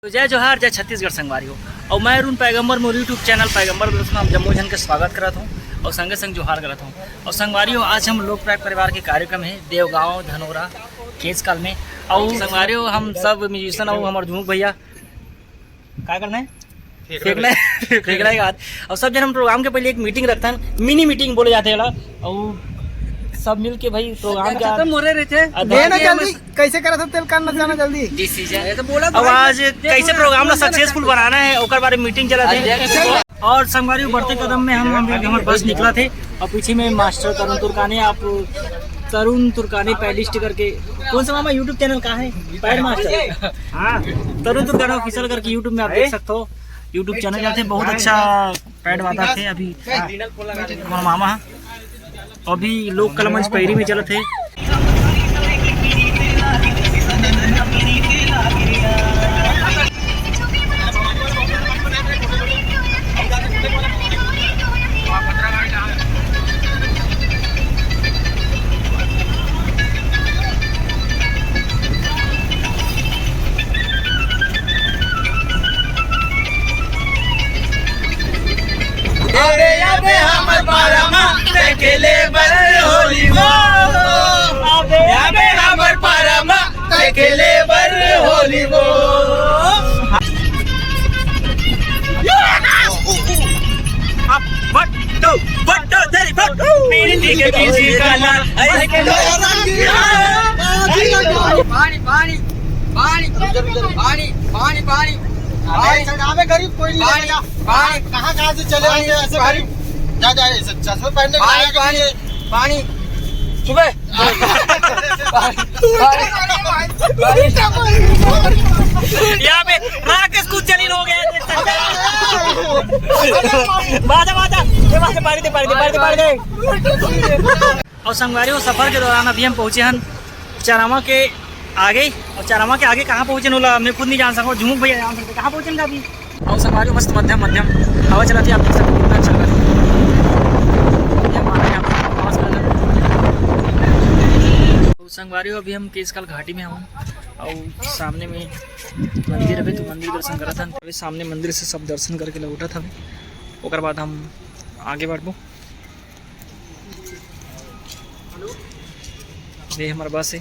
तो जय जोहार जय छत्तीसगढ़ संगवारियों और मैं अरुण पैगंबर मोर यूट्यूब चैनल पैगंबर दोस्तों जम्मू जन के स्वागत करता हूँ और संगे संग जोहार करता हूँ। और संगवारियों आज हम लोक प्राय परिवार के कार्यक्रम है देवगांव धनोरा केसकाल में। और संगवारियों हम सब म्यूजिशियन और हमारे झुमुक भैया क्या करना है फेंकना है और सब जन हम प्रोग्राम के पहले एक मीटिंग रखता है, मिनी मीटिंग बोले जाते हैं और सब मिल के भाई प्रोग्राम के खत्म हो रहे थे जल्दी कैसे करा था तेल करना जाना जल्दी डिसीजन तो बोला अब आज कैसे प्रोग्राम ना सक्सेसफुल बनाना है और बारे मीटिंग चला थे। और संगवारी बढ़ते कदम में हम हमारे बस निकला थे और पीछे में मास्टर तरुण तुर्काने, आप तरुण तुर्काने पैडिस्ट करके कौन सा मामा यूट्यूब चैनल कहाँ है पैड मास्टर, हाँ तरुण तुर्काने ऑफिशियल करके यूट्यूब में आप देख सकते हो। यूट्यूब चैनल जाते बहुत अच्छा पैड वाता थे। अभी हमारा मामा अभी लोग कल मंच पैरी में चलते थे। हमर पारमा अकेले बर होली वो हमर पारमा अकेले बर होली वो बट्टो तेरी पीड़ी के पीछे गाना पानी पानी पानी पानी पानी पानी हमें गरीब कोई नहीं लगेगा। कहाँ से चले आएंगे ऐसे गरीब जा चश्मे पहनने पानी पानी सुबह यहाँ पे राकेश कुछ चलीन हो गए और संगवारी सफर के दौरान अभी हम पहुँचे हैं चारामा के आगे। और चारामा के आगे कहाँ पहुँचे नोला मैं खुद नहीं जान सकता, झुमुक भैया जान सकते कहाँ पहुँचे अभी। और संगवारी मस्त मध्यम हवा चलाती है, आप देख सकते कितना अच्छा लग रहा है। संगवारी अभी हम केसकाल घाटी में हूँ और सामने में मंदिर है तो मंदिर दर्शन करा था। अभी सामने मंदिर से सब दर्शन करके लौटा था। और बाद हम आगे बढ़बो। ये हमारा बस है।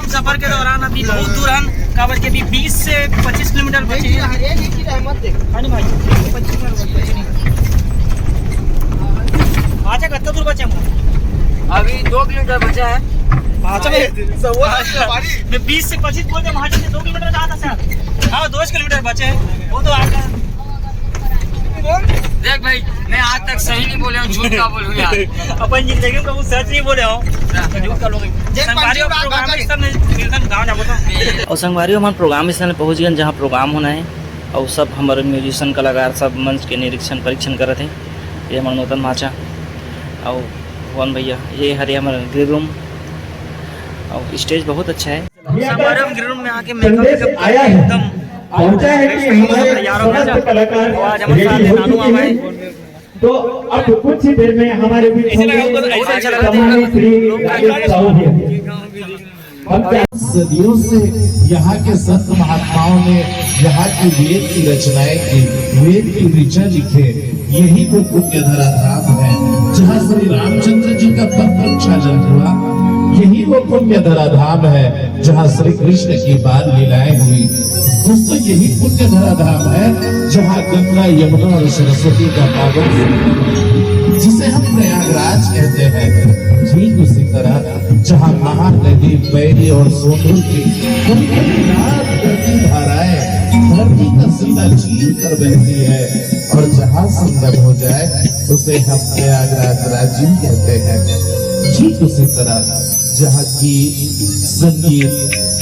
सफर के दौरान अभी बहुत दूर हम काबर के अभी 20 से 25 किलोमीटर बचे हैं। अच्छा कितना दूर बचे हम? अभी 2 किलोमीटर बचा है। मैं 20 से 25 बोलते वहाँ से 2 किलोमीटर कहा था सर। हाँ 2 किलोमीटर बचे हैं वो तो आपका। देख भाई मैं आज तक सही नहीं बोले हूँ, झूठ का बोलूँ यार। अपन जिंदगी में कभी सच नहीं बोले हो, झूठ का लोगे। और संगवारी हमारे प्रोग्राम स्थल में पहुँच गए जहाँ प्रोग्राम होना है। और सब हमारे म्यूजिशियन कलाकार सब मंच के निरीक्षण परीक्षण कर रहे थे। ये हमारा नूतन माचा और भुवन भैया, ये हरे हमारा गृह रूम और स्टेज बहुत अच्छा है। हमारे गृह रूम में आके मेकअप आया एकदम पहुंचा है कि हमारे समस्त कलाकार रेडी हो चुके हैं। तो अब कुछ ही देर में हमारे बीच सदियों से यहाँ के संत महात्माओं ने यहाँ की वेद की रचनाएं की, वेद की ऋचा लिखे। यही वो पुण्य धरा धाम है जहाँ श्री रामचंद्र जी का पद प्रक्षालन हुआ। यही वो पुण्य धरा धाम है जहाँ श्री कृष्ण की बाल लीलाएं हुई। दोस्तों यही पुण्य धरा धाम है जहाँ गंगा यमुना और सरस्वती का पावन जिसे हम प्रयागराज कहते हैं। ठीक उसी तरह जहाँ महानदी बैरी और सोनू की धाराएं धरती का सीधा चीर कर बहती है और जहाँ संगम हो जाए उसे हम प्रयागराज राज्य कहते हैं। ठीक उसी तरह जहाँ की संगीत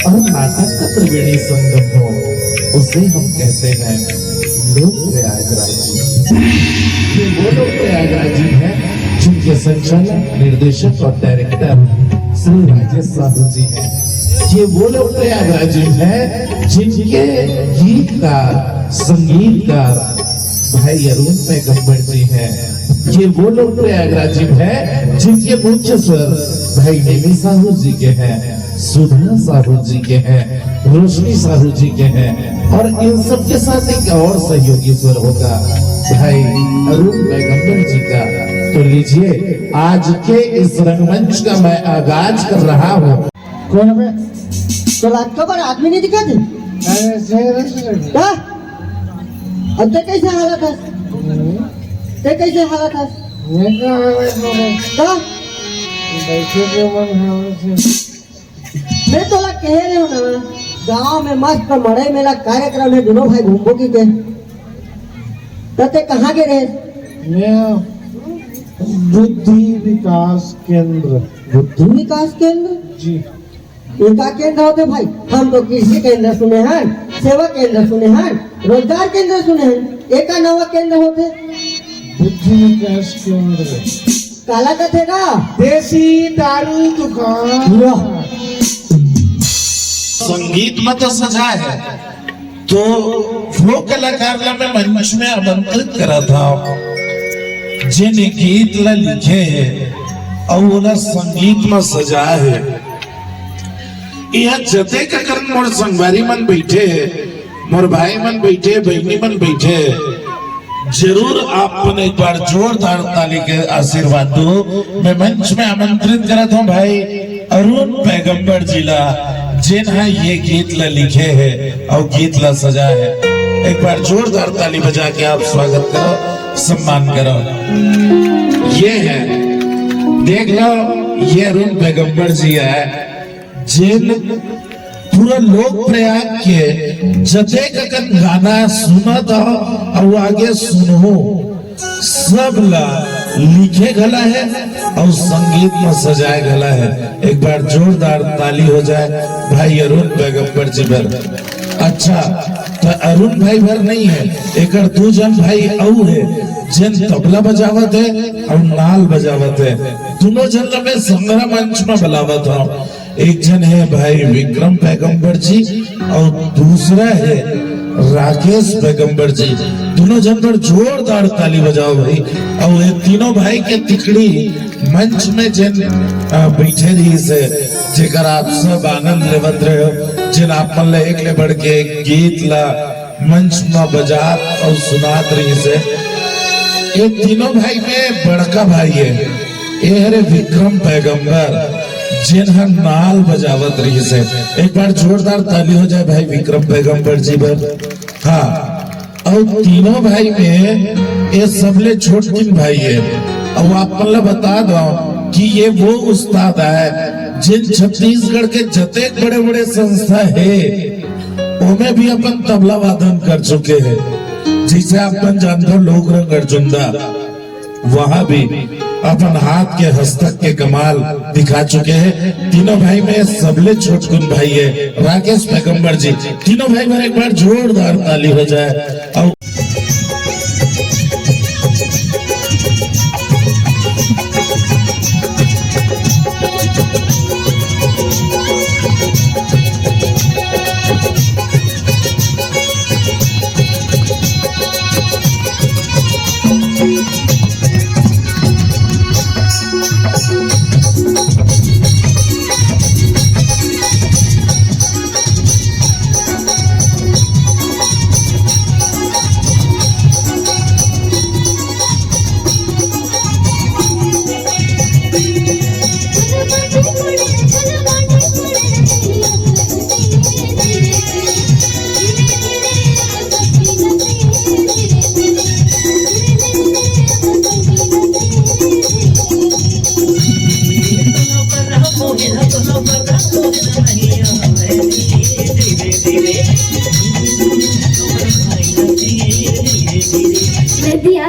और नाटक का त्रिवेणी संगम हो उसे हम कहते हैं लोक प्रयागराजी। ये वो लोग प्रयागराजी हैं जिनके संचालक, निर्देशक और डायरेक्टर श्री राजेश साधु जी हैं। ये वो लोग प्रयागराजी हैं जिनके गीतकार, संगीतकार भाई अरुण पैगंबर जी हैं। ये वो लोग प्रयागराज है जिनके मुख्य स्वर भाई नेमी साहू जी के हैं। सुधा साहू जी के हैं, रोशनी साहू जी के हैं, और इन सब के साथ एक और सहयोगी स्वर होगा भाई अरुण पैगंबर जी का। तो लीजिए आज के इस रंगमंच का मैं आगाज कर रहा हूँ। कौन है? तो रात का बार आदमी नहीं दिखा थे? क्या? अब तक कैसे हालत है? ते कैसे हालत है? क्या? मैं तो कह रहे हूँ ना, गाँव में मस्त मड़ई मेला कार्यक्रम है, दोनों भाई घूमो की के ते कहाँ के रहे? बुद्धि विकास केंद्र। बुद्धि विकास केंद्र जी। इनका केंद्र होते भाई, हम तो कृषि केंद्र सुने हैं, सेवा केंद्र सुने हैं, रोजगार केंद्र सुने हैं, एक नवा केंद्र होते बुद्धि विकास केंद्र। काला का थे ना देसी दारू दुकान। संगीत में तो सजा है, तो वो कलाकार ला मैं मंच में आमंत्रित करा था जिन गीत ला लिखे है और वो संगीत में सजा है। यह जते का करन मोर संगवारी मन बैठे, मोर भाई मन बैठे, बहनी मन बैठे, जरूर आपने एक बार जोरदार ताली के आशीर्वाद दो। मैं मंच में आमंत्रित करा था भाई अरुण पैगंबर जिला जिन्हें ये गीत ला लिखे है और गीत ला सजा है। एक बार जोरदार ताली बजा के आप स्वागत करो, सम्मान करो। ये है, देख लो, ये अरुण पैगंबर जी है जिन पूरा लोक प्रयाग के जते का गाना सुना था और आगे सुनो सब ला लिखे गला है और संगीत में सजाए गला है। एक बार जोरदार ताली हो जाए भाई अरुण पैगंबर जी भर। अच्छा, तो अरुण भाई भर नहीं है, एक दो जन भाई और है जिन तबला बजावत है और नाल बजावत है। दोनों जन में संग्रह मंच में बुलावत हूँ। एक जन है भाई विक्रम पैगंबर जी और दूसरा है राकेश पैगंबर जी। दोनों जन पर जोरदार ताली बजाओ भाई। और ये तीनों भाई के तिकड़ी मंच में जिन बैठे रही से जेकर आप सब आनंद लेवत रहे हो, जिन आप मन ले एक ले बढ़ के गीत ला मंच में बजात और सुनात रही से। ये तीनों भाई में बड़का भाई है, ये है विक्रम पैगंबर जिन्हें नाल बजावत रही से। एक बार जोरदार ताली हो जाए भाई विक्रम पैगंबर जी पर। हाँ, और तीनों भाई में ये सबले छोटकिन भाई है। और आप मतलब बता दो कि ये वो उस्ताद है जिन छत्तीसगढ़ के जते बड़े बड़े संस्था है उनमें भी अपन तबला वादन कर चुके हैं। जिसे अपन जानते हो लोक रंग अर्जुनदा, वहां भी अपन हाथ के हस्तक के कमाल दिखा चुके हैं। तीनों भाई में सबले छोटकुन भाई है राकेश पैगंबर जी। तीनों भाई में एक बार जोरदार ताली हो जाए। और नदिया